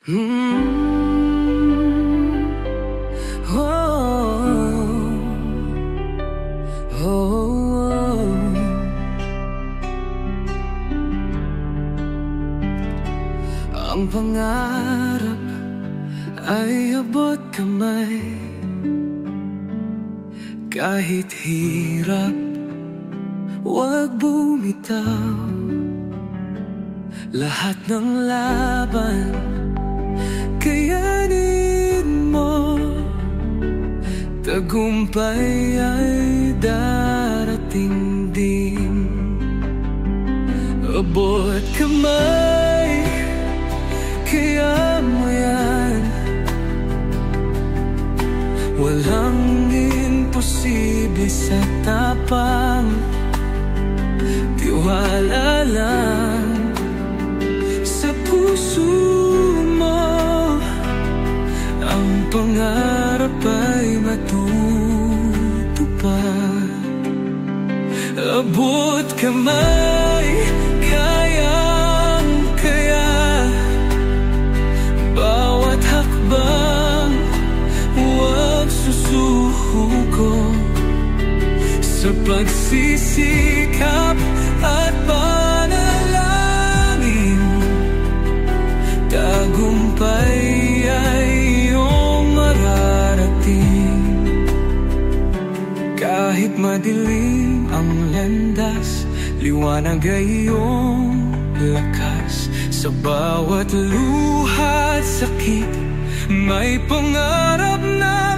Mm. Oh, oh, oh. Ang pangarap ay abot kamay, kahit hirap, huwag bumitaw. Lahat ng laban kayanin mo, tagumpay ay darating din. Abot kamay, kaya mo yan. Walang imposible sa tapang, tiwala lang sa puso mo. Ang pangarap ay matutupad. Abot kamay, kayang-kaya. Bawat hakbang, huwag susuko. Sa pagsisikap at panalangin, tagumpay ay iyong mararating. Kahit madilim ang landas, liwanag ay iyong lakas. Sa bawat luha at sakit, may pangarap na